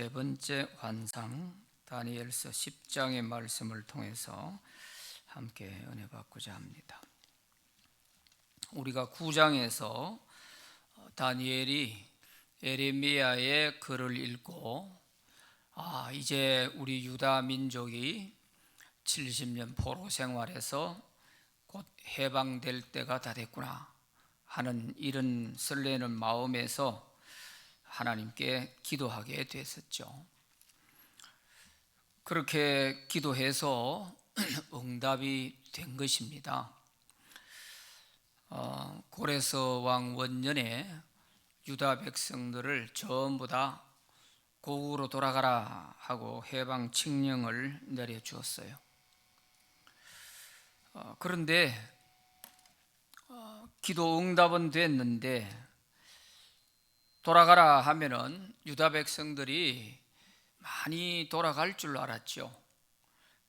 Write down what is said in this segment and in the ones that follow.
네 번째 환상 다니엘서 10장의 말씀을 통해서 함께 은혜 받고자 합니다. 우리가 9장에서 다니엘이 예레미야의 글을 읽고 이제 우리 유다 민족이 70년 포로 생활에서 곧 해방될 때가 다 됐구나 하는 이런 설레는 마음에서 하나님께 기도하게 됐었죠. 그렇게 기도해서 응답이 된 것입니다. 고레스 왕 원년에 유다 백성들을 전부 다 고국으로 돌아가라 하고 해방 칙령을 내려주었어요. 그런데 기도 응답은 됐는데 돌아가라 하면은 유다 백성들이 많이 돌아갈 줄 알았죠.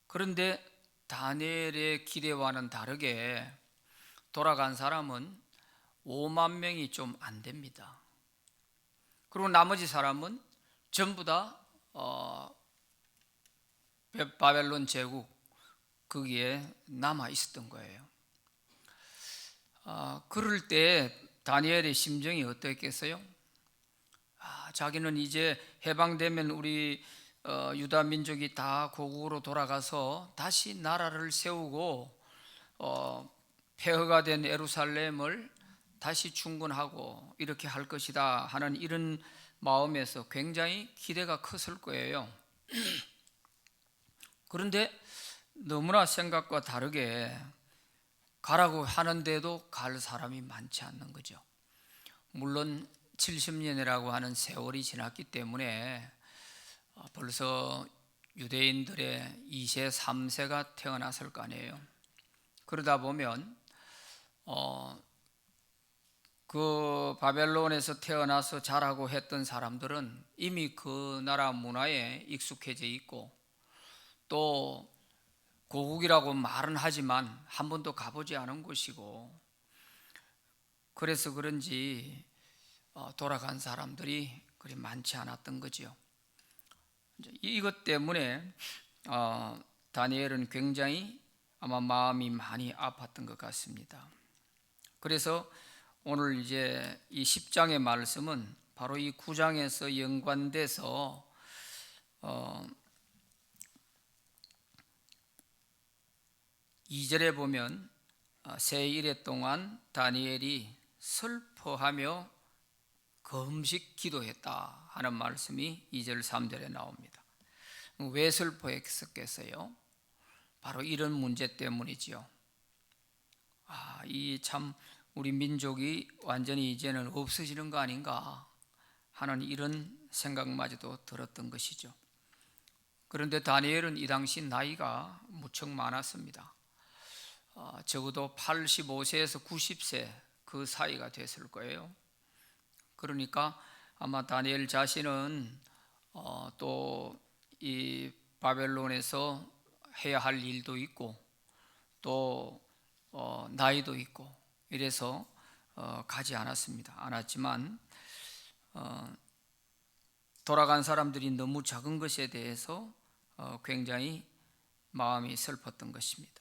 그런데 다니엘의 기대와는 다르게 돌아간 사람은 5만 명이 좀 안 됩니다. 그리고 나머지 사람은 전부 다 바벨론 제국 거기에 남아 있었던 거예요. 그럴 때 다니엘의 심정이 어땠겠어요? 자기는 이제 해방되면 우리 유다 민족이 다 고국으로 돌아가서 다시 나라를 세우고 폐허가 된 예루살렘을 다시 중건하고 이렇게 할 것이다 하는 이런 마음에서 굉장히 기대가 컸을 거예요. 그런데 너무나 생각과 다르게 가라고 하는데도 갈 사람이 많지 않는 거죠. 물론 70년이라고 하는 세월이 지났기 때문에 벌써 유대인들의 2세, 3세가 태어났을 거 아니에요. 그러다 보면 그 바벨론에서 태어나서 자라고 했던 사람들은 이미 그 나라 문화에 익숙해져 있고 또 고국이라고 말은 하지만 한 번도 가보지 않은 곳이고 그래서 그런지 돌아간 사람들이 그리 많지 않았던 거죠. 이것 때문에 다니엘은 굉장히 아마 마음이 많이 아팠던 것 같습니다. 그래서 오늘 이제 이 10장의 말씀은 바로 이 9장에서 연관돼서 2절에 보면 새 이래 동안 다니엘이 슬퍼하며 금식 기도했다 하는 말씀이 2절 3절에 나옵니다. 왜 슬퍼했겠어요? 바로 이런 문제 때문이지요. 이 참 우리 민족이 완전히 이제는 없어지는 거 아닌가 하는 이런 생각마저도 들었던 것이죠. 그런데 다니엘은 이 당시 나이가 무척 많았습니다. 적어도 85세에서 90세 그 사이가 됐을 거예요. 그러니까 아마 다니엘 자신은 또 이 바벨론에서 해야 할 일도 있고 또 나이도 있고 이래서 가지 않았지만 돌아간 사람들이 너무 작은 것에 대해서 굉장히 마음이 슬펐던 것입니다.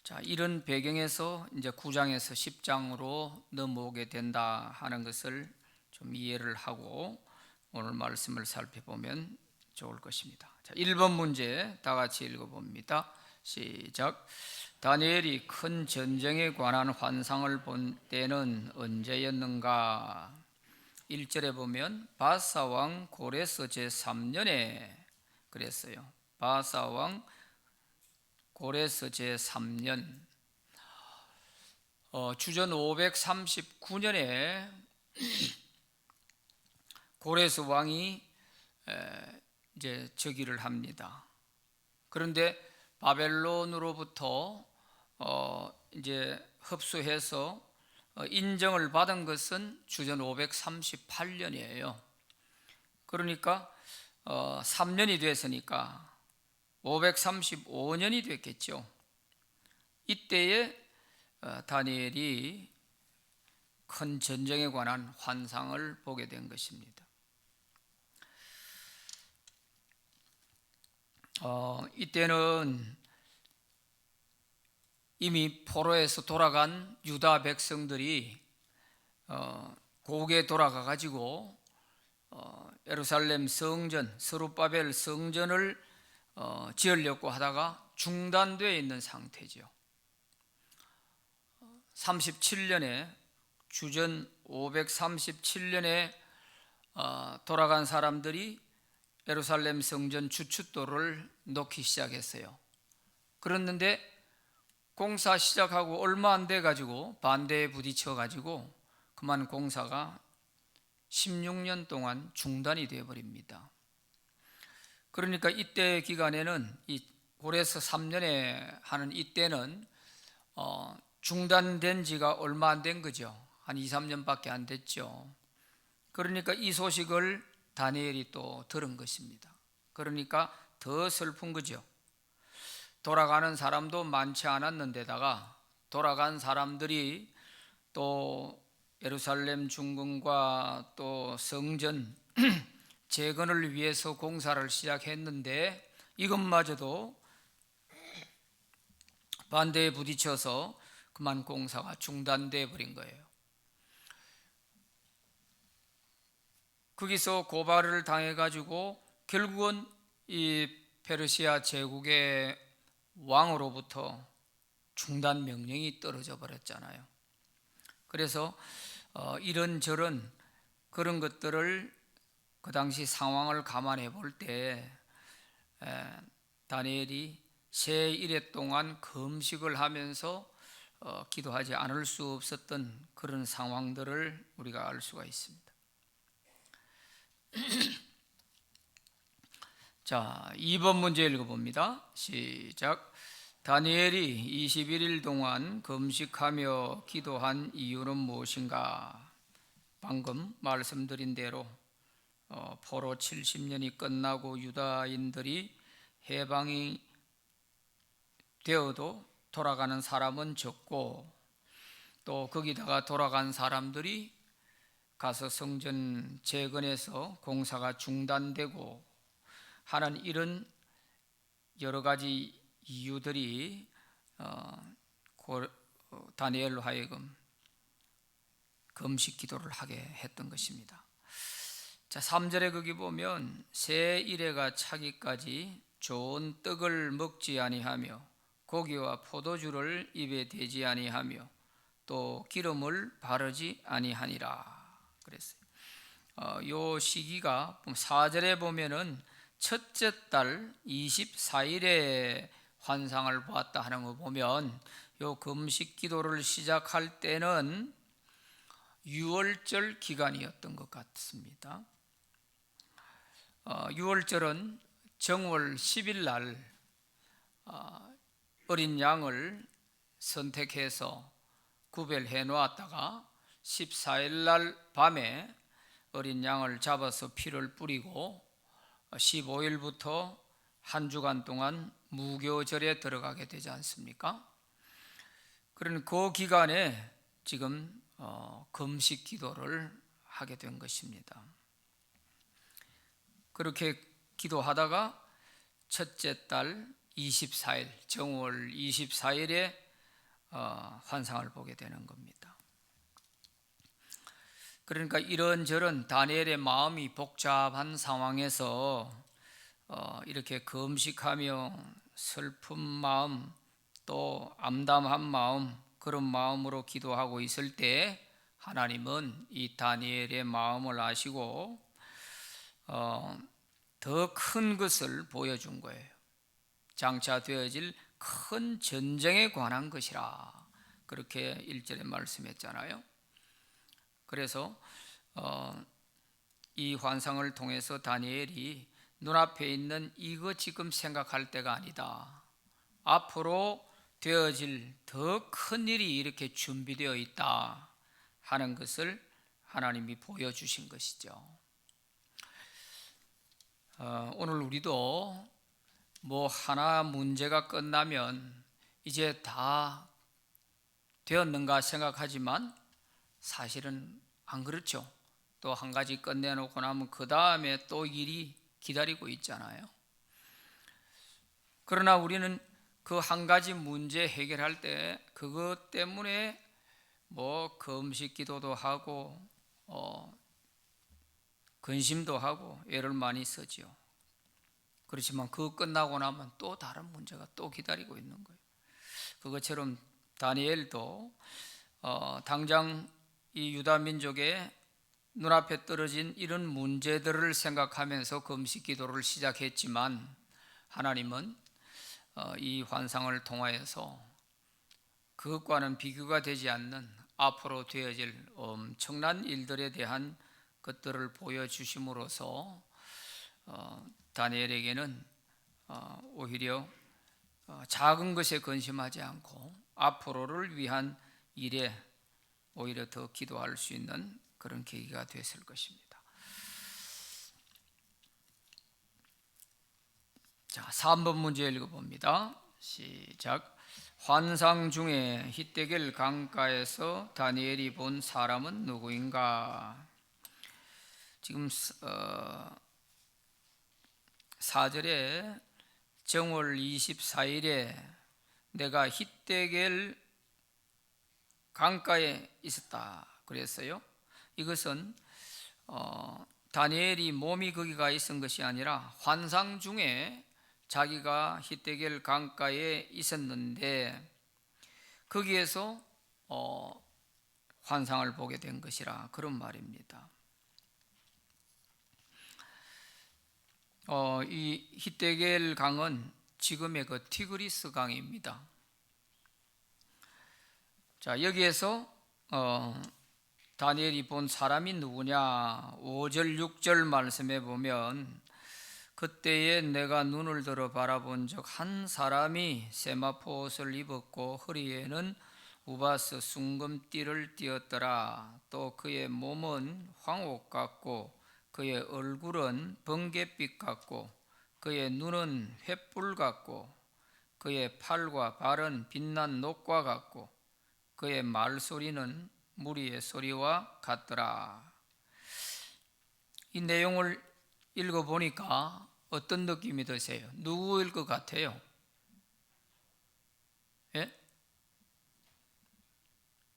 자, 이런 배경에서 이제 9장에서 10장으로 넘어오게 된다 하는 것을 좀 이해를 하고 오늘 말씀을 살펴보면 좋을 것입니다. 자, 1번 문제 다 같이 읽어봅니다. 시작. 다니엘이 큰 전쟁에 관한 환상을 본 때는 언제였는가? 1절에 보면 바사 왕 고레스 제3년에 그랬어요. 바사 왕 고레스 제3년 주전 539년에 고레스 왕이 이제 즉위를 합니다. 그런데 바벨론으로부터 이제 흡수해서 인정을 받은 것은 주전 538년이에요. 그러니까 3년이 됐으니까 535년이 됐겠죠. 이때에 다니엘이 큰 전쟁에 관한 환상을 보게 된 것입니다. 이때는 이미 포로에서 돌아간 유다 백성들이 고국에 돌아가 가지고 예루살렘 성전, 스룹바벨 성전을 지으려고 하다가 중단되어 있는 상태죠. 37년에 주전 537년에 돌아간 사람들이 예루살렘 성전 주춧돌을 놓기 시작했어요. 그랬는데 공사 시작하고 얼마 안 돼 가지고 반대에 부딪혀 가지고 그만 공사가 16년 동안 중단이 되어 버립니다. 그러니까 이때 기간에는 이 고레스 3년에 하는 이때는 중단된 지가 얼마 안 된 거죠. 한 2, 3년밖에 안 됐죠. 그러니까 이 소식을 다니엘이 또 들은 것입니다. 그러니까 더 슬픈 거죠. 돌아가는 사람도 많지 않았는데다가 돌아간 사람들이 또 예루살렘 중건과 또 성전 재건을 위해서 공사를 시작했는데 이것마저도 반대에 부딪혀서 그만 공사가 중단돼 버린 거예요. 거기서 고발을 당해 가지고 결국은 이 페르시아 제국의 왕으로부터 중단 명령이 떨어져 버렸잖아요. 그래서 이런저런 그런 것들을 그 당시 상황을 감안해 볼 때 다니엘이 새 일해 동안 금식을 하면서 기도하지 않을 수 없었던 그런 상황들을 우리가 알 수가 있습니다. 자, 2번 문제 읽어봅니다. 시작. 다니엘이 21일 동안 금식하며 기도한 이유는 무엇인가? 방금 말씀드린 대로 포로 70년이 끝나고 유다인들이 해방이 되어도 돌아가는 사람은 적고 또 거기다가 돌아간 사람들이 가서 성전 재건해서 공사가 중단되고 하는 이런 여러 가지 이유들이 다니엘로 하여금 금식 기도를 하게 했던 것입니다. 자, 3절에 거기 보면 새 이래가 차기까지 좋은 떡을 먹지 아니하며 고기와 포도주를 입에 대지 아니하며 또 기름을 바르지 아니하니라 그랬어요. 요 시기가 4절에 보면은 첫째 달 24일에 환상을 보았다 하는 거 보면 요 금식 기도를 시작할 때는 6월절 기간이었던 것 같습니다. 6월절은 정월 10일 날 어린 양을 선택해서 구별해 놓았다가 14일 날 밤에 어린 양을 잡아서 피를 뿌리고 15일부터 한 주간 동안 무교절에 들어가게 되지 않습니까? 그런 그 기간에 지금 금식 기도를 하게 된 것입니다. 그렇게 기도하다가 첫째 달 24일 정월 24일에 환상을 보게 되는 겁니다. 그러니까 이런저런 다니엘의 마음이 복잡한 상황에서 이렇게 금식하며 슬픈 마음 또 암담한 마음 그런 마음으로 기도하고 있을 때 하나님은 이 다니엘의 마음을 아시고 더 큰 것을 보여준 거예요. 장차 되어질 큰 전쟁에 관한 것이라 그렇게 1절에 말씀했잖아요. 그래서 이 환상을 통해서 다니엘이 눈앞에 있는 이거 지금 생각할 때가 아니다. 앞으로 되어질 더 큰 일이 이렇게 준비되어 있다 하는 것을 하나님이 보여주신 것이죠. 오늘 우리도 뭐 하나 문제가 끝나면 이제 다 되었는가 생각하지만 사실은 안 그렇죠. 또 한 가지 끝내놓고 나면 그 다음에 또 일이 기다리고 있잖아요. 그러나 우리는 그 한 가지 문제 해결할 때 그것 때문에 뭐 금식 기도도 하고 근심도 하고 애를 많이 쓰지요. 그렇지만 그거 끝나고 나면 또 다른 문제가 또 기다리고 있는 거예요. 그것처럼 다니엘도 당장 이 유다 민족의 눈앞에 떨어진 이런 문제들을 생각하면서 금식 기도를 시작했지만 하나님은 이 환상을 통하여서 그것과는 비교가 되지 않는 앞으로 되어질 엄청난 일들에 대한 것들을 보여주심으로써 다니엘에게는 오히려 작은 것에 근심하지 않고 앞으로를 위한 일에 오히려 더 기도할 수 있는 그런 계기가 됐을 것입니다. 자, 3번 문제 읽어봅니다. 시작. 환상 중에 히데겔 강가에서 다니엘이 본 사람은 누구인가? 지금 4절에 정월 24일에 내가 히데겔 강가에 있었다 그랬어요. 이것은 다니엘이 몸이 거기가 있은 것이 아니라 환상 중에 자기가 히데겔 강가에 있었는데 거기에서 환상을 보게 된 것이라 그런 말입니다. 이 히데겔 강은 지금의 그 티그리스 강입니다. 자, 여기에서 다니엘이 본 사람이 누구냐? 5절 6절 말씀에 보면 그때에 내가 눈을 들어 바라본 적 한 사람이 세마포 옷을 입었고 허리에는 우바스 순금띠를 띠었더라. 또 그의 몸은 황옥 같고 그의 얼굴은 번갯빛 같고 그의 눈은 횃불 같고 그의 팔과 발은 빛난 녹과 같고 그의 말소리는 무리의 소리와 같더라. 이 내용을 읽어보니까 어떤 느낌이 드세요? 누구일 것 같아요? 예?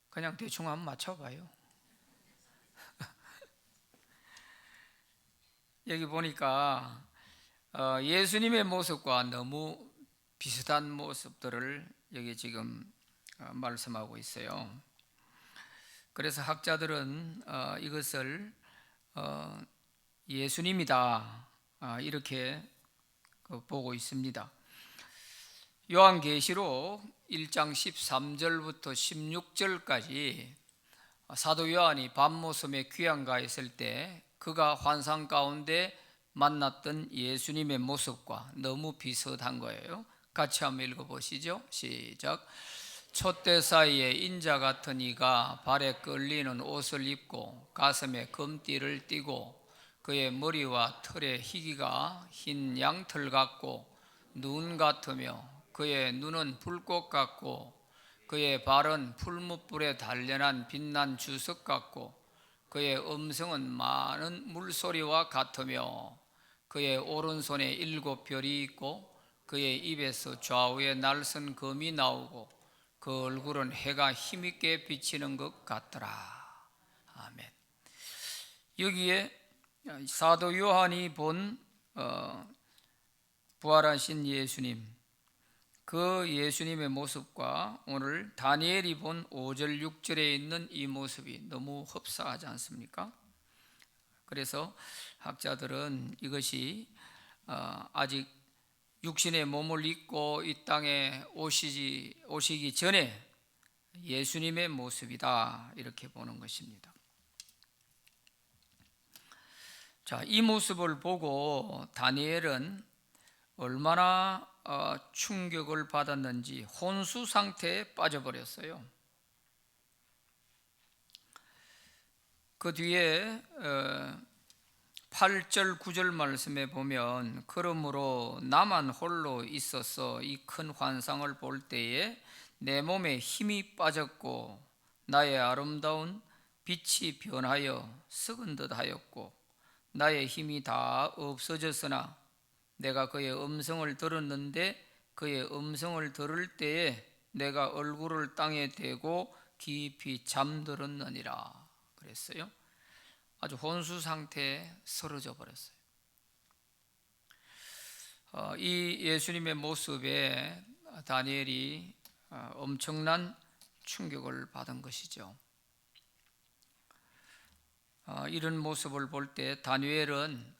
그냥 대충 한번 맞춰봐요. 여기 보니까 예수님의 모습과 너무 비슷한 모습들을 여기 지금 말씀하고 있어요. 그래서 학자들은 이것을 예수님이다 이렇게 보고 있습니다. 요한계시록 1장 13절부터 16절까지 사도 요한이 밤모섬에 귀양가 있을 때 그가 환상 가운데 만났던 예수님의 모습과 너무 비슷한 거예요. 같이 한번 읽어보시죠. 시작. 촛대 사이에 인자 같은 이가 발에 끌리는 옷을 입고 가슴에 금띠를 띠고 그의 머리와 털의 희기가 흰 양털 같고 눈 같으며 그의 눈은 불꽃 같고 그의 발은 풀무불에 단련한 빛난 주석 같고 그의 음성은 많은 물소리와 같으며 그의 오른손에 7별이 있고 그의 입에서 좌우에 날선 검이 나오고 그 얼굴은 해가 힘있게 비치는 것 같더라. 아멘. 여기에 사도 요한이 본 부활하신 예수님, 그 예수님의 모습과 오늘 다니엘이 본 5절 6절에 있는 이 모습이 너무 흡사하지 않습니까? 그래서 학자들은 이것이 아직 육신의 몸을 입고 이 땅에 오시기 전에 예수님의 모습이다 이렇게 보는 것입니다. 자, 이 모습을 보고 다니엘은 얼마나 충격을 받았는지 혼수 상태에 빠져버렸어요. 그 뒤에 8절 9절 말씀에 보면 그러므로 나만 홀로 있어서 이 큰 환상을 볼 때에 내 몸에 힘이 빠졌고 나의 아름다운 빛이 변하여 썩은 듯 하였고 나의 힘이 다 없어졌으나 내가 그의 음성을 들었는데 그의 음성을 들을 때에 내가 얼굴을 땅에 대고 깊이 잠들었느니라 그랬어요. 아주 혼수 상태에 쓰러져 버렸어요. 이 예수님의 모습에 다니엘이 엄청난 충격을 받은 것이죠. 이런 모습을 볼 때 다니엘은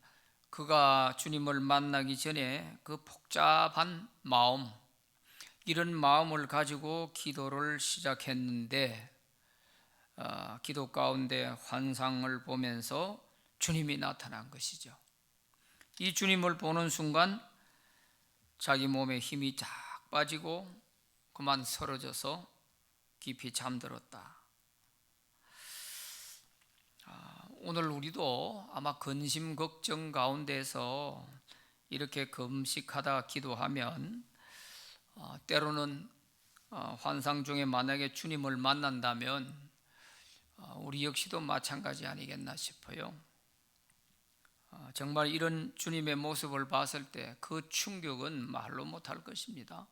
그가 주님을 만나기 전에 그 복잡한 마음, 이런 마음을 가지고 기도를 시작했는데 기도 가운데 환상을 보면서 주님이 나타난 것이죠. 이 주님을 보는 순간 자기 몸에 힘이 쫙 빠지고 그만 쓰러져서 깊이 잠들었다. 오늘 우리도 아마 근심 걱정 가운데서 이렇게 금식하다 기도하면 때로는 환상 중에 만약에 주님을 만난다면 우리 역시도 마찬가지 아니겠나 싶어요. 정말 이런 주님의 모습을 봤을 때 그 충격은 말로 못할 것입니다.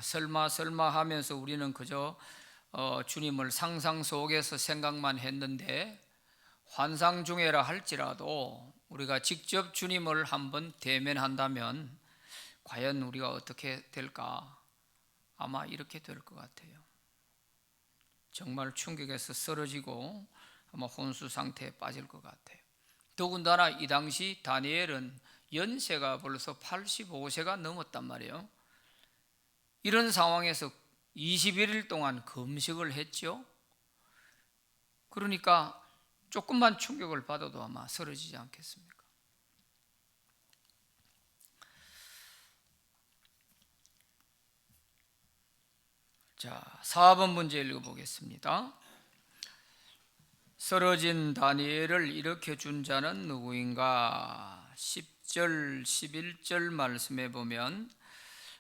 설마 하면서 우리는 그저 주님을 상상 속에서 생각만 했는데 환상 중에라 할지라도 우리가 직접 주님을 한번 대면한다면 과연 우리가 어떻게 될까? 아마 이렇게 될 것 같아요. 정말 충격에서 쓰러지고 아마 혼수 상태에 빠질 것 같아요. 더군다나 이 당시 다니엘은 연세가 벌써 85세가 넘었단 말이에요. 이런 상황에서 21일 동안 금식을 했죠. 그러니까 조금만 충격을 받아도 아마 쓰러지지 않겠습니까? 자, 4번 문제 읽어보겠습니다. 쓰러진 다니엘을 일으켜준 자는 누구인가? 10절, 11절 말씀에 보면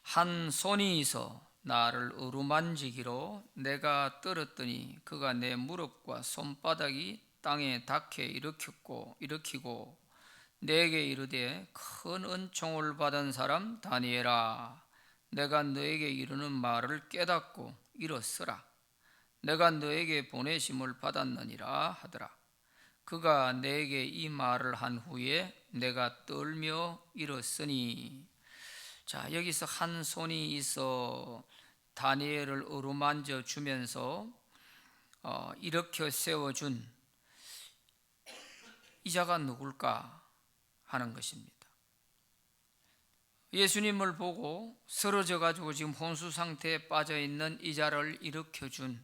한 손이 있어 나를 어루만지기로 내가 떨었더니 그가 내 무릎과 손바닥이 땅에 닿게 일으키고 내게 이르되 큰 은총을 받은 사람 다니엘아, 내가 너에게 이르는 말을 깨닫고 일어서라. 내가 너에게 보내심을 받았느니라 하더라. 그가 내게 이 말을 한 후에 내가 떨며 일었으니. 자, 여기서 한 손이 있어 다니엘을 어루만져 주면서 일으켜 세워준 이 자가 누굴까 하는 것입니다. 예수님을 보고 쓰러져 가지고 지금 혼수 상태에 빠져 있는 이 자를 일으켜 준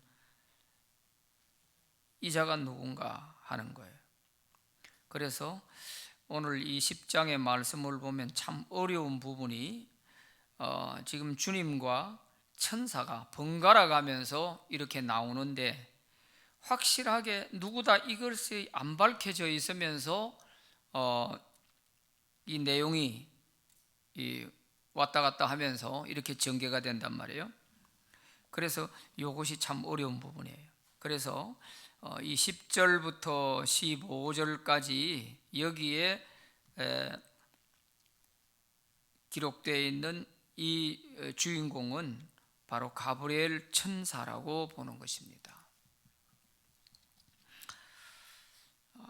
이 자가 누군가 하는 거예요. 그래서 오늘 이 10장의 말씀을 보면 참 어려운 부분이 지금 주님과 천사가 번갈아 가면서 이렇게 나오는데 확실하게 누구다 이것이 안 밝혀져 있으면서 이 내용이 왔다 갔다 하면서 이렇게 전개가 된단 말이에요. 그래서 이것이 참 어려운 부분이에요. 그래서 이 10절부터 15절까지 여기에 기록되어 있는 이 주인공은 바로 가브리엘 천사라고 보는 것입니다.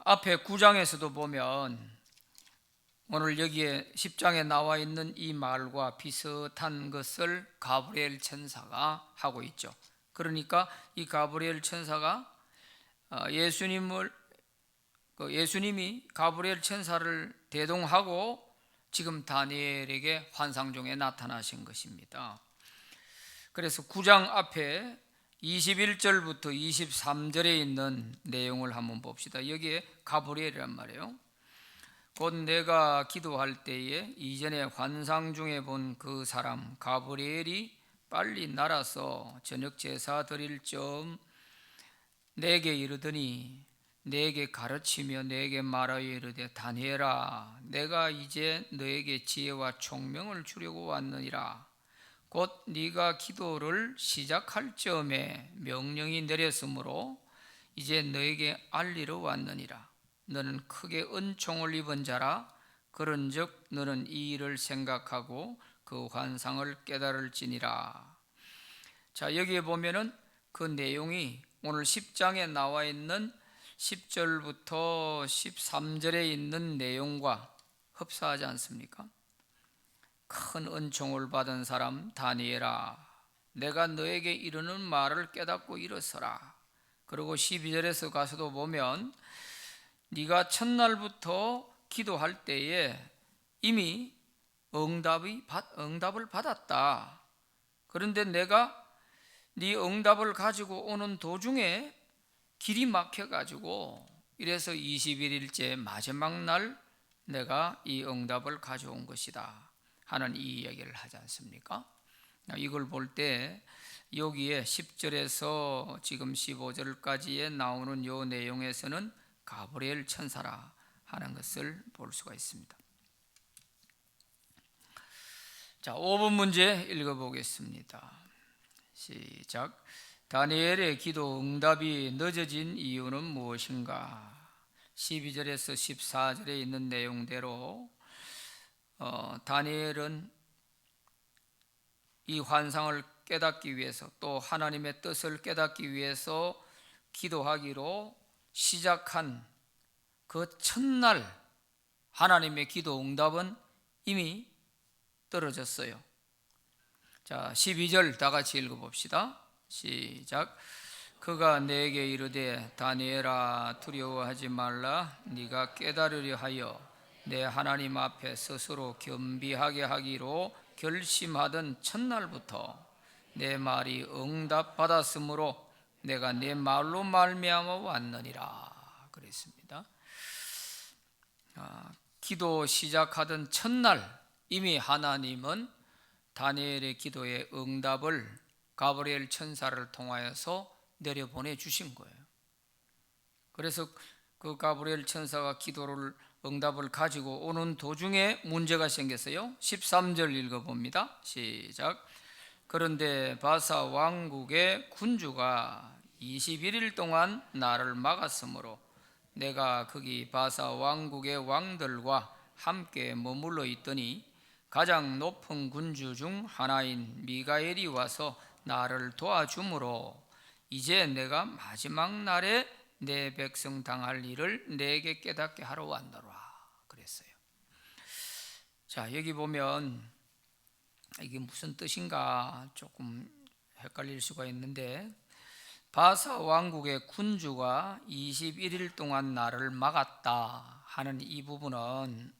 앞에 9장에서도 보면 오늘 여기에 10장에 나와 있는 이 말과 비슷한 것을 가브리엘 천사가 하고 있죠. 그러니까 이 가브리엘 천사가 예수님이 가브리엘 천사를 대동하고 지금 다니엘에게 환상 중에 나타나신 것입니다. 그래서 9장 앞에 21절부터 23절에 있는 내용을 한번 봅시다. 여기에 가브리엘이란 말이에요. 곧 내가 기도할 때에 이전에 환상 중에 본 그 사람 가브리엘이 빨리 날아서 저녁 제사 드릴 점 내게 이르더니 내게 가르치며 내게 말하여 이르되 다니엘아, 내가 이제 너에게 지혜와 총명을 주려고 왔느니라. 곧 네가 기도를 시작할 즈음에 명령이 내렸으므로 이제 너에게 알리러 왔느니라. 너는 크게 은총을 입은 자라. 그런즉 너는 이 일을 생각하고 그 환상을 깨달을지니라. 자, 여기에 보면은 그 내용이 오늘 10장에 나와 있는 10절부터 13절에 있는 내용과 흡사하지 않습니까? 큰 은총을 받은 사람 다니엘아, 내가 너에게 이르는 말을 깨닫고 일어서라. 그리고 12절에서 가서도 보면 네가 첫날부터 기도할 때에 이미 응답을 받았다. 그런데 내가 네 응답을 가지고 오는 도중에 길이 막혀가지고 이래서 21일째 마지막 날 내가 이 응답을 가져온 것이다 하는 이 이야기를 하지 않습니까? 이걸 볼 때 여기에 10절에서 지금 15절까지에 나오는 요 내용에서는 가브리엘 천사라 하는 것을 볼 수가 있습니다. 자, 5번 문제 읽어보겠습니다. 시작. 다니엘의 기도 응답이 늦어진 이유는 무엇인가? 12절에서 14절에 있는 내용대로 다니엘은 이 환상을 깨닫기 위해서 또 하나님의 뜻을 깨닫기 위해서 기도하기로 시작한 그 첫날 하나님의 기도 응답은 이미 떨어졌어요. 자, 12절 다 같이 읽어봅시다. 시작. 그가 내게 이르되 다니엘아 두려워하지 말라. 네가 깨달으려 하여 내 하나님 앞에 스스로 겸비하게 하기로 결심하던 첫날부터 내 말이 응답받았으므로 내가 내 말로 말미암아 왔느니라 그랬습니다. 기도 시작하던 첫날 이미 하나님은 다니엘의 기도의 응답을 가브리엘 천사를 통하여서 내려보내 주신 거예요. 그래서 그 가브리엘 천사가 기도를 응답을 가지고 오는 도중에 문제가 생겼어요. 13절 읽어봅니다. 시작. 그런데 바사 왕국의 군주가 21일 동안 나를 막았으므로 내가 거기 바사 왕국의 왕들과 함께 머물러 있더니 가장 높은 군주 중 하나인 미가엘이 와서 나를 도와주므로 이제 내가 마지막 날에 내 백성 당할 일을 내게 깨닫게 하러 왔노라 그랬어요. 자, 여기 보면 이게 무슨 뜻인가 조금 헷갈릴 수가 있는데 바사 왕국의 군주가 21일 동안 나를 막았다 하는 이 부분은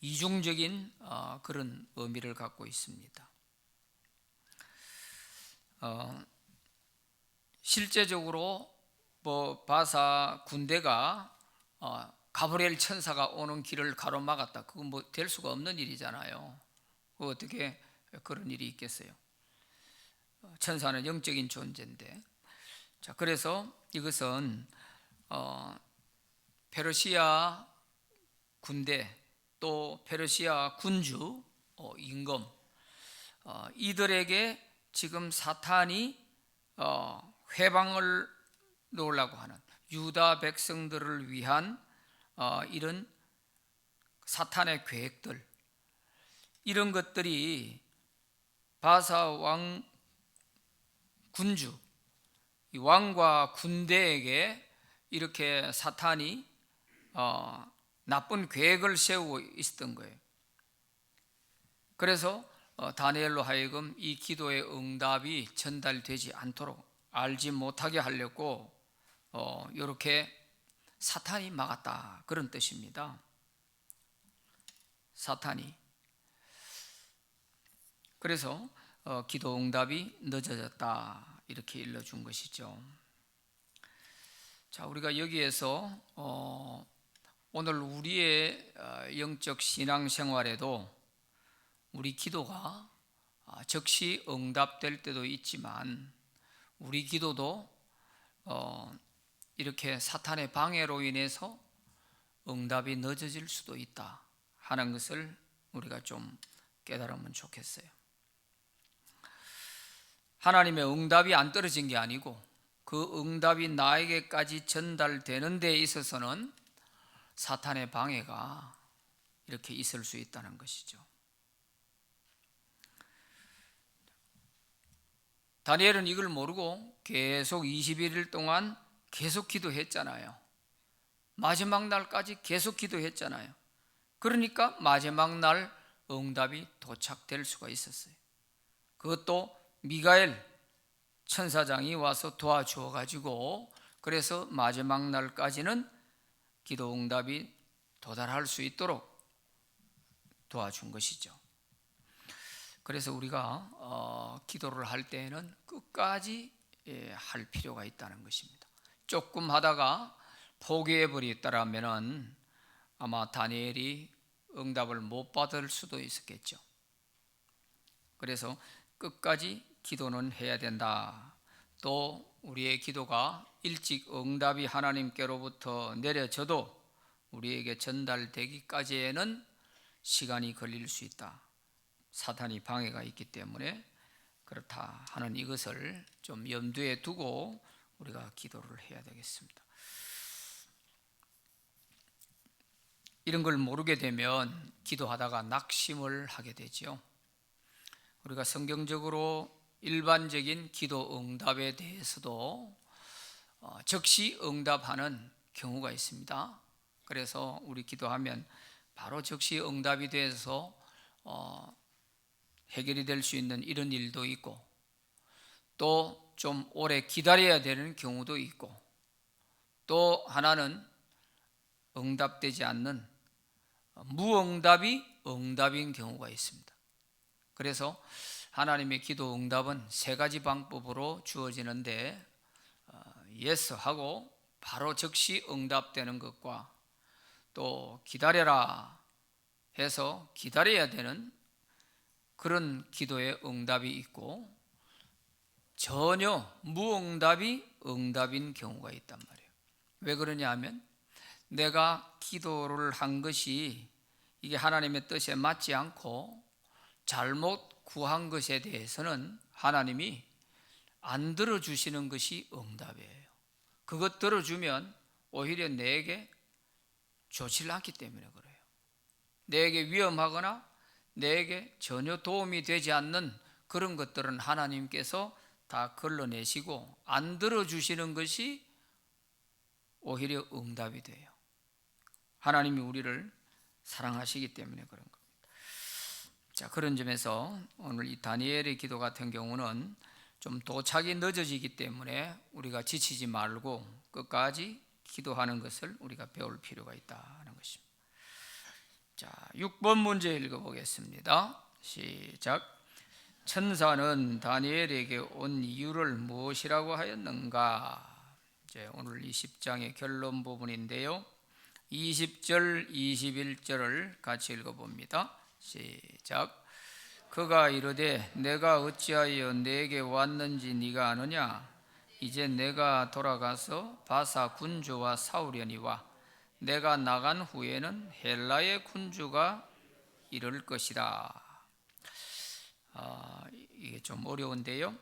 이중적인 그런 의미를 갖고 있습니다. 실제적으로 바사 군대가 가브리엘 천사가 오는 길을 가로막았다. 그건 뭐 될 수가 없는 일이잖아요. 어떻게 그런 일이 있겠어요? 천사는 영적인 존재인데. 자, 그래서 이것은 페르시아 군대 또 페르시아 군주 임금 이들에게 지금 사탄이 회방을 놓으려고 하는 유다 백성들을 위한 이런 사탄의 계획들 이런 것들이 바사 왕 군주 이 왕과 군대에게 이렇게 사탄이 나쁜 계획을 세우고 있었던 거예요. 그래서 다니엘로 하여금 이 기도의 응답이 전달되지 않도록 알지 못하게 하려고 이렇게 사탄이 막았다 그런 뜻입니다. 사탄이. 그래서 기도 응답이 늦어졌다 이렇게 일러준 것이죠. 자, 우리가 여기에서 오늘 우리의 영적 신앙생활에도 우리 기도가 즉시 응답될 때도 있지만 우리 기도도 이렇게 사탄의 방해로 인해서 응답이 늦어질 수도 있다 하는 것을 우리가 좀 깨달으면 좋겠어요. 하나님의 응답이 안 떨어진 게 아니고 그 응답이 나에게까지 전달되는 데 있어서는 사탄의 방해가 이렇게 있을 수 있다는 것이죠. 다니엘은 이걸 모르고 계속 21일 동안 계속 기도했잖아요. 마지막 날까지 계속 기도했잖아요. 그러니까 마지막 날 응답이 도착될 수가 있었어요. 그것도 미가엘 천사장이 와서 도와주어 가지고, 그래서 마지막 날까지는 기도 응답이 도달할 수 있도록 도와준 것이죠. 그래서 우리가 기도를 할 때에는 끝까지 할 필요가 있다는 것입니다. 조금 하다가 포기해 버렸다라면은 아마 다니엘이 응답을 못 받을 수도 있었겠죠. 그래서 끝까지 기도는 해야 된다. 또 우리의 기도가 일찍 응답이 하나님께로부터 내려져도 우리에게 전달되기까지에는 시간이 걸릴 수 있다. 사탄이 방해가 있기 때문에 그렇다 하는 이것을 좀 염두에 두고 우리가 기도를 해야 되겠습니다. 이런 걸 모르게 되면 기도하다가 낙심을 하게 되죠. 우리가 성경적으로 일반적인 기도 응답에 대해서도 즉시 응답하는 경우가 있습니다. 그래서 우리 기도하면 바로 즉시 응답이 돼서 해결이 될 수 있는 이런 일도 있고, 또 좀 오래 기다려야 되는 경우도 있고, 또 하나는 응답되지 않는 무응답이 응답인 경우가 있습니다. 그래서 하나님의 기도 응답은 세 가지 방법으로 주어지는데, yes 하고 바로 즉시 응답되는 것과, 또 기다려라 해서 기다려야 되는 그런 기도의 응답이 있고, 전혀 무응답이 응답인 경우가 있단 말이에요. 왜 그러냐 하면 내가 기도를 한 것이 이게 하나님의 뜻에 맞지 않고 잘못 구한 것에 대해서는 하나님이 안 들어주시는 것이 응답이에요. 그것 들어주면 오히려 내게 좋지 않기 때문에 그래요. 내게 위험하거나 내게 전혀 도움이 되지 않는 그런 것들은 하나님께서 다 걸러내시고 안 들어주시는 것이 오히려 응답이 돼요. 하나님이 우리를 사랑하시기 때문에 그런 겁니다. 자, 그런 점에서 오늘 이 다니엘의 기도 같은 경우는 좀 도착이 늦어지기 때문에 우리가 지치지 말고 끝까지 기도하는 것을 우리가 배울 필요가 있다는 것입니다. 자, 6번 문제 읽어보겠습니다. 시작. 천사는 다니엘에게 온 이유를 무엇이라고 하였는가? 이제 오늘 이 10장의 결론 부분인데요. 20절, 21절을 같이 읽어봅니다. 시작. 그가 이르되 내가 어찌하여 내게 왔는지 네가 아느냐? 이제 내가 돌아가서 바사 군주와 싸우려니와 내가 나간 후에는 헬라의 군주가 이를 것이다. 이게 좀 어려운데요.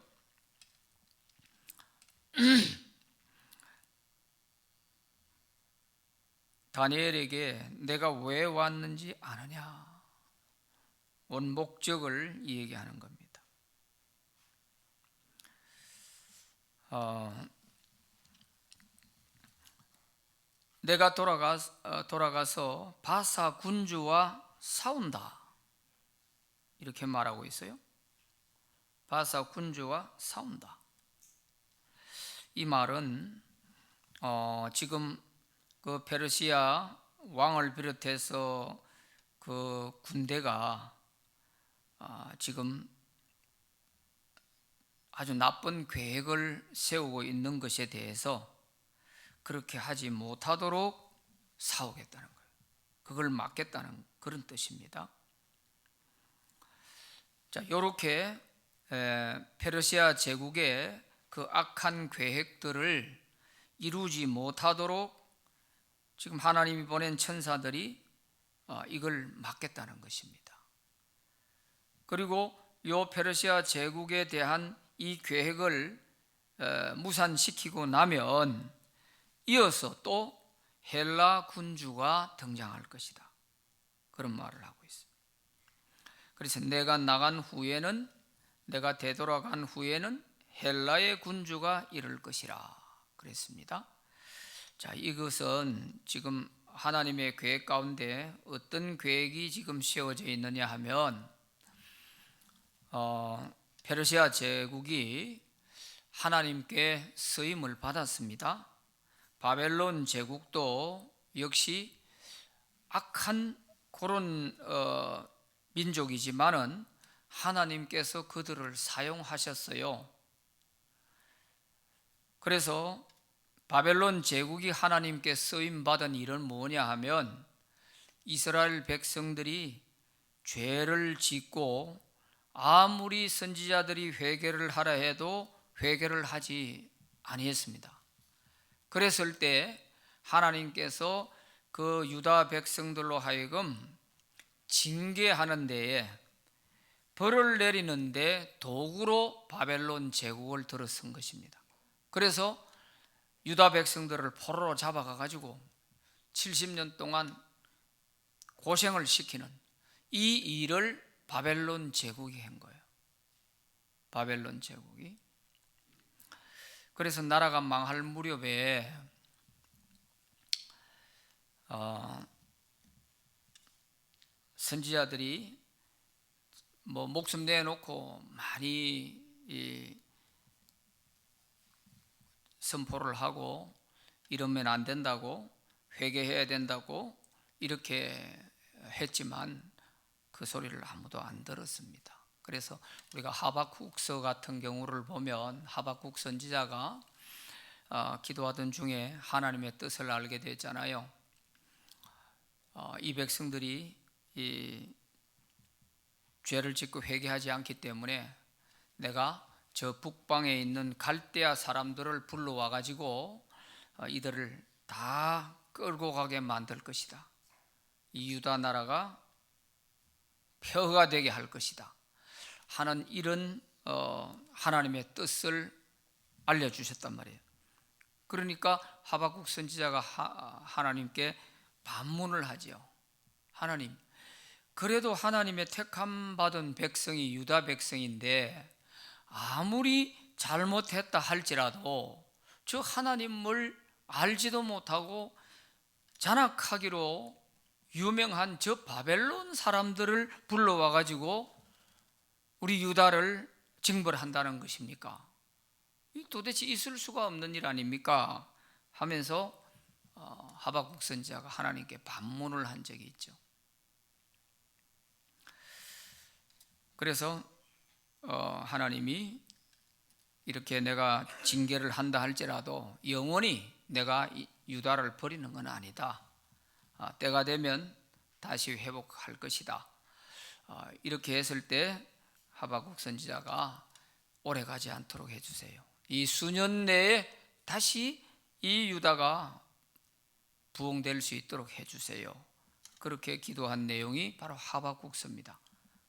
다니엘에게 내가 왜 왔는지 아느냐? 원 목적을 얘기하는 겁니다. 내가 돌아가서 바사 군주와 싸운다 이렇게 말하고 있어요. 바사 군주와 싸운다. 이 말은 지금 그 페르시아 왕을 비롯해서 그 군대가 지금 아주 나쁜 계획을 세우고 있는 것에 대해서 그렇게 하지 못하도록 싸우겠다는 거예요. 그걸 막겠다는 그런 뜻입니다. 자, 이렇게 페르시아 제국의 그 악한 계획들을 이루지 못하도록 지금 하나님이 보낸 천사들이 이걸 막겠다는 것입니다. 그리고 이 페르시아 제국에 대한 이 계획을 무산시키고 나면 이어서 또 헬라 군주가 등장할 것이다. 그런 말을 하고 있습니다. 그래서 내가 되돌아간 후에는 헬라의 군주가 이를 것이라 그랬습니다. 자, 이것은 지금 하나님의 계획 가운데 어떤 계획이 지금 세워져 있느냐 하면 페르시아 제국이 하나님께 쓰임을 받았습니다. 바벨론 제국도 역시 악한 그런 민족이지만은 하나님께서 그들을 사용하셨어요. 그래서 바벨론 제국이 하나님께 쓰임 받은 일은 뭐냐 하면 이스라엘 백성들이 죄를 짓고 아무리 선지자들이 회개를 하라 해도 회개를 하지 아니했습니다. 그랬을 때 하나님께서 그 유다 백성들로 하여금 징계하는 데에 벌을 내리는데 도구로 바벨론 제국을 들어선 것입니다. 그래서 유다 백성들을 포로로 잡아가 가지고 70년 동안 고생을 시키는 이 일을 바벨론 제국이 한 거예요. 바벨론 제국이. 그래서 나라가 망할 무렵에 선지자들이 목숨 내놓고 많이 선포를 하고 이러면 안 된다고, 회개해야 된다고 이렇게 했지만 그 소리를 아무도 안 들었습니다. 그래서 우리가 하박국서 같은 경우를 보면 하박국 선지자가 기도하던 중에 하나님의 뜻을 알게 됐잖아요. 이 백성들이 이 죄를 짓고 회개하지 않기 때문에 내가 저 북방에 있는 갈대아 사람들을 불러와 가지고 이들을 다 끌고 가게 만들 것이다. 이 유다 나라가 폐허가 되게 할 것이다 하는 이런 하나님의 뜻을 알려주셨단 말이에요. 그러니까 하박국 선지자가 하나님께 반문을 하죠. 하나님, 그래도 하나님의 택함 받은 백성이 유다 백성인데 아무리 잘못했다 할지라도 저 하나님을 알지도 못하고 잔악하기로 유명한 저 바벨론 사람들을 불러와 가지고 우리 유다를 징벌한다는 것입니까? 도대체 있을 수가 없는 일 아닙니까? 하면서 하박국 선지자가 하나님께 반문을 한 적이 있죠. 그래서 하나님이 이렇게 내가 징계를 한다 할지라도 영원히 내가 유다를 버리는 건 아니다. 때가 되면 다시 회복할 것이다. 이렇게 했을 때 하박국 선지자가 오래가지 않도록 해주세요. 이 수년 내에 다시 이 유다가 부흥될 수 있도록 해주세요. 그렇게 기도한 내용이 바로 하박국서입니다.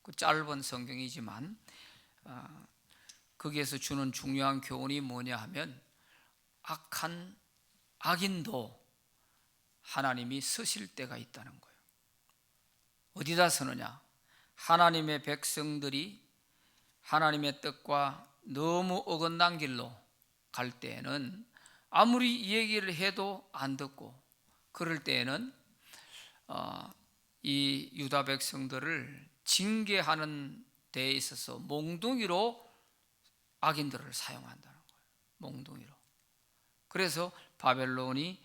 그 짧은 성경이지만 거기에서 주는 중요한 교훈이 뭐냐 하면 악한 악인도 하나님이 서실 때가 있다는 거예요. 어디다 서느냐? 하나님의 백성들이 하나님의 뜻과 너무 어긋난 길로 갈 때에는 아무리 이 얘기를 해도 안 듣고, 그럴 때에는 이 유다 백성들을 징계하는 데에 있어서 몽둥이로 악인들을 사용한다는 거예요. 몽둥이로. 그래서 바벨론이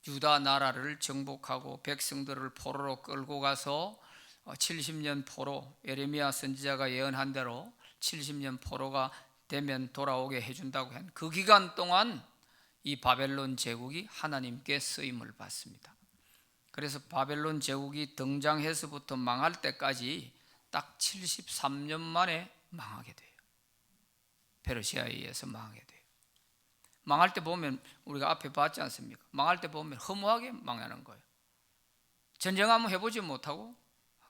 유다 나라를 정복하고 백성들을 포로로 끌고 가서 70년 포로, 예레미야 선지자가 예언한 대로 70년 포로가 되면 돌아오게 해준다고 한 그 기간 동안 이 바벨론 제국이 하나님께 쓰임을 받습니다. 그래서 바벨론 제국이 등장해서부터 망할 때까지 딱 73년 만에 망하게 돼요. 페르시아에 의해서 망하게 돼요. 망할 때 보면 우리가 앞에 봤지 않습니까? 망할 때 보면 허무하게 망하는 거예요. 전쟁 한번 해보지 못하고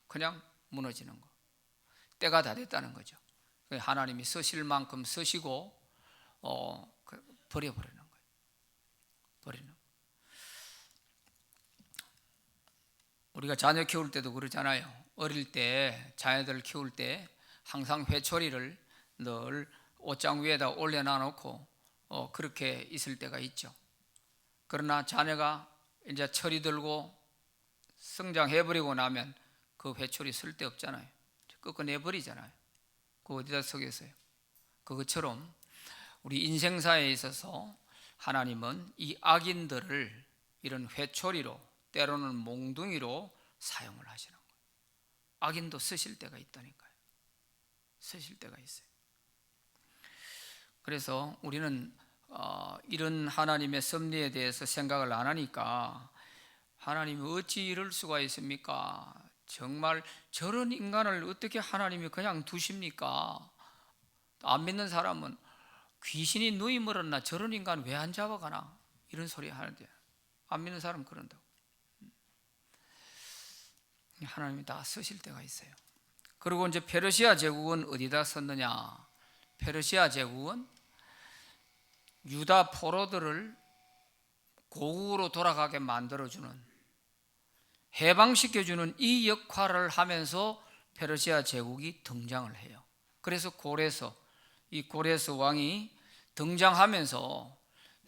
그냥 무너지는 거. 때가 다 됐다는 거죠. 하나님이 서실 만큼 서시고 버려버리는 거예요. 버리는. 우리가 자녀 키울 때도 그러잖아요. 어릴 때 자녀들 키울 때 항상 회초리를 늘 옷장 위에다 올려놔 놓고 그렇게 있을 때가 있죠. 그러나 자녀가 이제 철이 들고 성장해버리고 나면 그 회초리 쓸데없잖아요. 꺾어내버리잖아요. 그거 어디다 쓰겠어요? 그것처럼 우리 인생사에 있어서 하나님은 이 악인들을 이런 회초리로, 때로는 몽둥이로 사용을 하시는 거예요. 악인도 쓰실 때가 있다니까요. 쓰실 때가 있어요. 그래서 우리는 이런 하나님의 섭리에 대해서 생각을 안 하니까 하나님이 어찌 이럴 수가 있습니까? 정말 저런 인간을 어떻게 하나님이 그냥 두십니까? 안 믿는 사람은 귀신이 누이 물었나 저런 인간 왜 안 잡아가나 이런 소리 하는데, 안 믿는 사람은 그런다고. 하나님이 다 쓰실 때가 있어요. 그리고 이제 페르시아 제국은 어디다 썼느냐? 페르시아 제국은 유다 포로들을 고국으로 돌아가게 만들어주는, 해방시켜주는 이 역할을 하면서 페르시아 제국이 등장을 해요. 그래서 이 고레스 왕이 등장하면서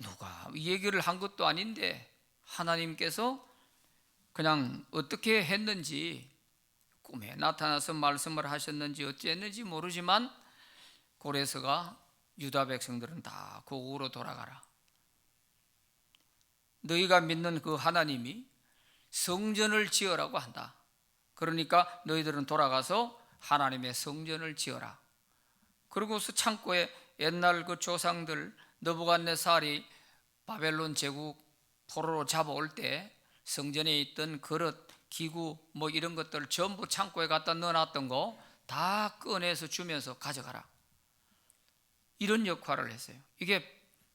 누가 이 얘기를 한 것도 아닌데 하나님께서 그냥 어떻게 했는지, 꿈에 나타나서 말씀을 하셨는지 어찌했는지 모르지만 고레스가 유다 백성들은 다 고국으로 돌아가라. 너희가 믿는 그 하나님이 성전을 지으라고 한다. 그러니까 너희들은 돌아가서 하나님의 성전을 지어라. 그러고서 창고에 옛날 그 조상들 느부갓네살이 바벨론 제국 포로로 잡아올 때 성전에 있던 그릇, 기구 뭐 이런 것들 전부 창고에 갖다 넣어놨던 거 다 꺼내서 주면서 가져가라. 이런 역할을 했어요. 이게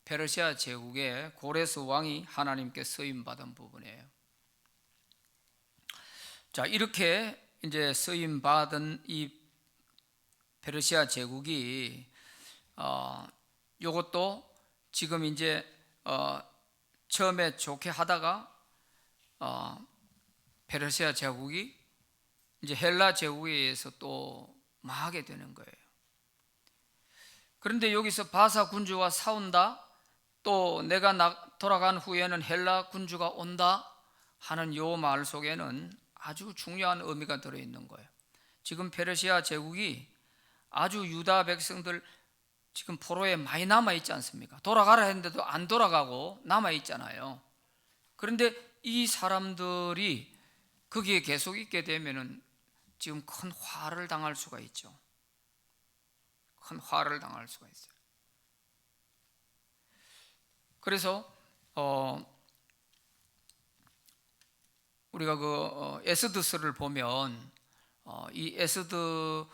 페르시아 제국의 고레스 왕이 하나님께 쓰임 받은 부분이에요. 자, 이렇게 이제 쓰임 받은 이 페르시아 제국이 요것도 지금 이제 처음에 좋게 하다가 페르시아 제국이 이제 헬라 제국에 의해서 또 망하게 되는 거예요. 그런데 여기서 바사 군주와 싸운다, 또 내가 돌아간 후에는 헬라 군주가 온다 하는 요 말 속에는 아주 중요한 의미가 들어있는 거예요. 지금 페르시아 제국이 아주 유다 백성들 지금 포로에 많이 남아있지 않습니까? 돌아가라 했는데도 안 돌아가고 남아있잖아요. 그런데 이 사람들이 거기에 계속 있게 되면은 지금 큰 화를 당할 수가 있죠. 큰 화를 당할 수가 있어요. 그래서 우리가 그 에스더서를 보면 이 에스더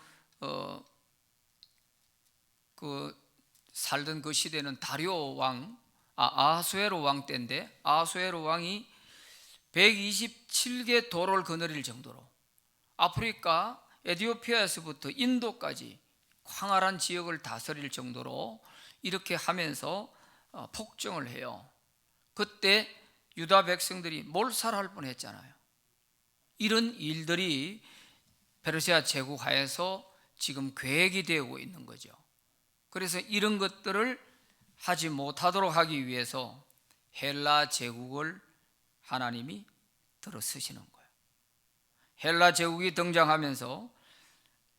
그 살던 그 시대는 다리오 왕, 아하수에로 왕 때인데, 아하수에로 왕이 127개 도를 거느릴 정도로 아프리카 에티오피아에서부터 인도까지 광활한 지역을 다스릴 정도로 이렇게 하면서 폭정을 해요. 그때 유다 백성들이 몰살할 뻔했잖아요. 이런 일들이 페르시아 제국 하에서 지금 계획이 되고 있는 거죠. 그래서 이런 것들을 하지 못하도록 하기 위해서 헬라 제국을 하나님이 들어 쓰시는 거예요. 헬라 제국이 등장하면서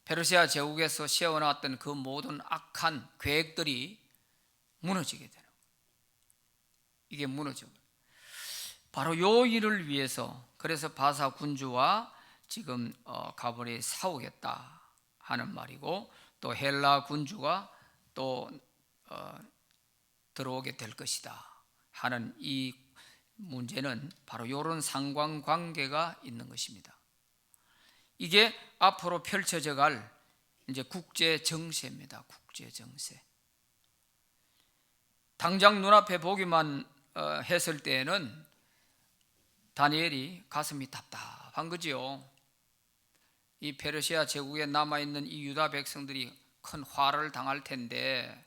페르시아 제국에서 세워놨던 그 모든 악한 계획들이 무너지게 되는 거예요. 이게 무너져요. 바로 요 일을 위해서, 그래서 바사 군주와 지금 가버리 싸우겠다 하는 말이고, 또 헬라 군주가 또 들어오게 될 것이다 하는 이 문제는 바로 이런 상관관계가 있는 것입니다. 이게 앞으로 펼쳐져 갈 이제 국제 정세입니다. 국제 정세. 당장 눈앞에 보기만 했을 때에는 다니엘이 가슴이 답답한 거지요. 이 페르시아 제국에 남아있는 이 유다 백성들이 큰 화를 당할 텐데,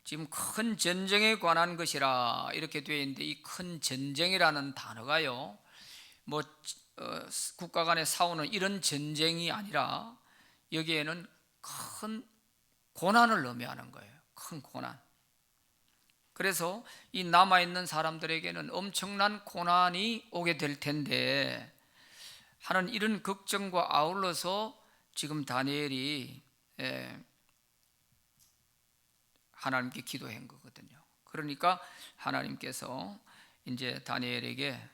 지금 큰 전쟁에 관한 것이라 이렇게 되어 있는데, 이 큰 전쟁이라는 단어가요, 국가 간에 싸우는 이런 전쟁이 아니라 여기에는 큰 고난을 의미하는 거예요. 큰 고난. 그래서 이 남아있는 사람들에게는 엄청난 고난이 오게 될 텐데 하는 이런 걱정과 아울러서 지금 다니엘이 하나님께 기도한 거거든요. 그러니까 하나님께서 이제 다니엘에게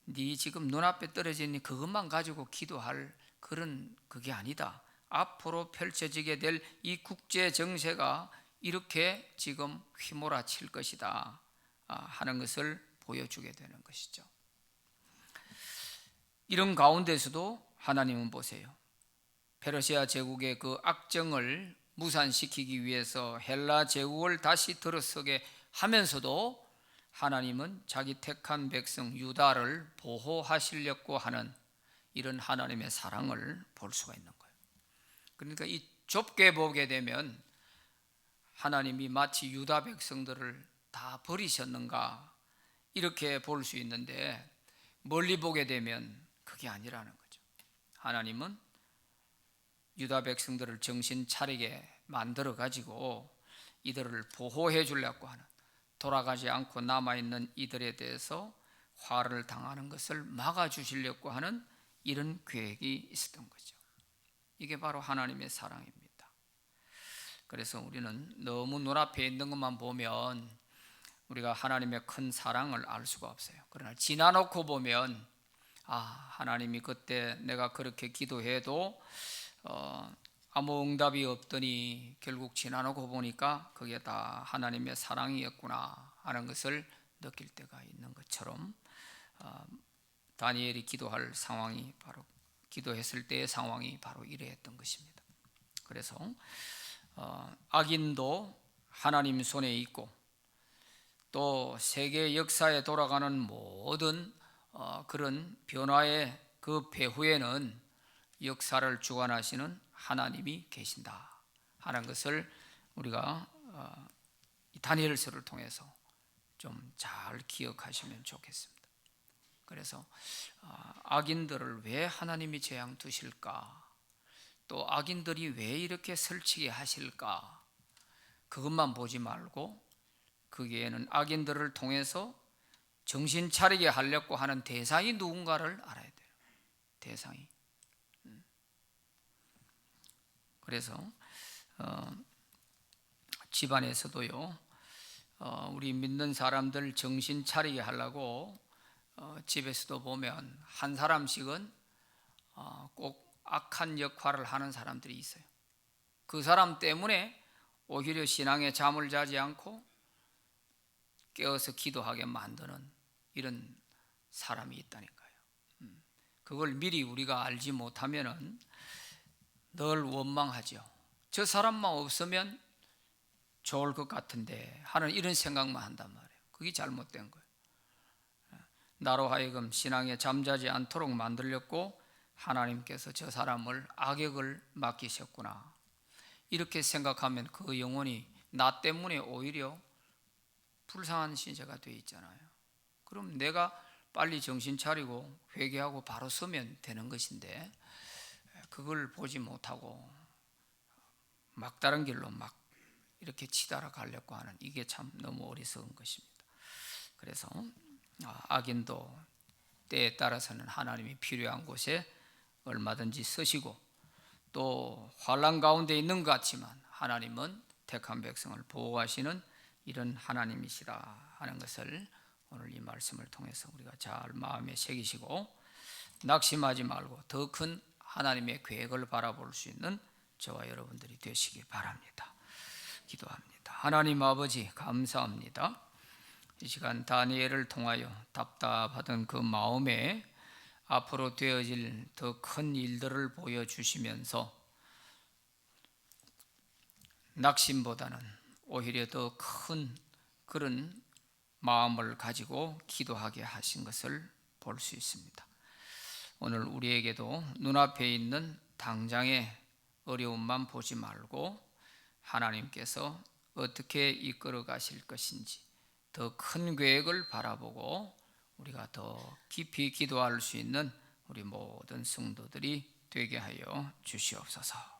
네 지금 눈앞에 떨어진 그것만 가지고 기도할 그게 아니다. 앞으로 펼쳐지게 될 이 국제 정세가 이렇게 지금 휘몰아칠 것이다 하는 것을 보여주게 되는 것이죠. 이런 가운데서도 하나님은 보세요. 페르시아 제국의 그 악정을 무산시키기 위해서 헬라 제국을 다시 들어서게 하면서도 하나님은 자기 택한 백성 유다를 보호하시려고 하는 이런 하나님의 사랑을 볼 수가 있는 거예요. 그러니까 이 좁게 보게 되면 하나님이 마치 유다 백성들을 다 버리셨는가 이렇게 볼 수 있는데 멀리 보게 되면 그게 아니라는 거죠. 하나님은 유다 백성들을 정신 차리게 만들어 가지고 이들을 보호해 주려고 하는, 돌아가지 않고 남아있는 이들에 대해서 화를 당하는 것을 막아주시려고 하는 이런 계획이 있었던 거죠. 이게 바로 하나님의 사랑입니다. 그래서 우리는 너무 눈앞에 있는 것만 보면 우리가 하나님의 큰 사랑을 알 수가 없어요. 그러나 지나놓고 보면 하나님이 그때 내가 그렇게 기도해도 아무 응답이 없더니 결국 지나놓고 보니까 그게 다 하나님의 사랑이었구나 하는 것을 느낄 때가 있는 것처럼 다니엘이 기도했을 때의 상황이 바로 이러했던 것입니다. 그래서 악인도 하나님 손에 있고 또 세계 역사에 돌아가는 모든 그런 변화의 그 배후에는 역사를 주관하시는 하나님이 계신다 하는 것을 우리가 다니엘서를 통해서 좀 잘 기억하시면 좋겠습니다. 그래서 악인들을 왜 하나님이 재앙 두실까? 또 악인들이 왜 이렇게 설치게 하실까? 그것만 보지 말고 거기에는 악인들을 통해서 정신 차리게 하려고 하는 대상이 누군가를 알아야 돼요. 대상이. 그래서 집안에서도요, 우리 믿는 사람들 정신 차리게 하려고 집에서도 보면 한 사람씩은 꼭 악한 역할을 하는 사람들이 있어요. 그 사람 때문에 오히려 신앙에 잠을 자지 않고 깨어서 기도하게 만드는 이런 사람이 있다니까요. 그걸 미리 우리가 알지 못하면은 늘 원망하죠. 저 사람만 없으면 좋을 것 같은데 하는 이런 생각만 한단 말이에요. 그게 잘못된 거예요. 나로 하여금 신앙에 잠자지 않도록 만들렸고 하나님께서 저 사람을 악역을 맡기셨구나 이렇게 생각하면 그 영혼이 나 때문에 오히려 불쌍한 신세가 되어 있잖아요. 그럼 내가 빨리 정신 차리고 회개하고 바로 서면 되는 것인데 그걸 보지 못하고 막다른 길로 막 이렇게 치달아 가려고 하는 이게 참 너무 어리석은 것입니다. 그래서 악인도 때에 따라서는 하나님이 필요한 곳에 얼마든지 쓰시고 또 환난 가운데 있는 것 같지만 하나님은 택한 백성을 보호하시는 이런 하나님이시다 하는 것을 오늘 이 말씀을 통해서 우리가 잘 마음에 새기시고 낙심하지 말고 더 큰 하나님의 계획을 바라볼 수 있는 저와 여러분들이 되시기 바랍니다. 기도합니다. 하나님 아버지 감사합니다. 이 시간 다니엘을 통하여 답답하던 그 마음에 앞으로 되어질 더 큰 일들을 보여주시면서 낙심보다는 오히려 더 큰 그런 마음을 가지고 기도하게 하신 것을 볼 수 있습니다. 오늘 우리에게도 눈앞에 있는 당장의 어려움만 보지 말고 하나님께서 어떻게 이끌어 가실 것인지 더 큰 계획을 바라보고 우리가 더 깊이 기도할 수 있는 우리 모든 성도들이 되게 하여 주시옵소서.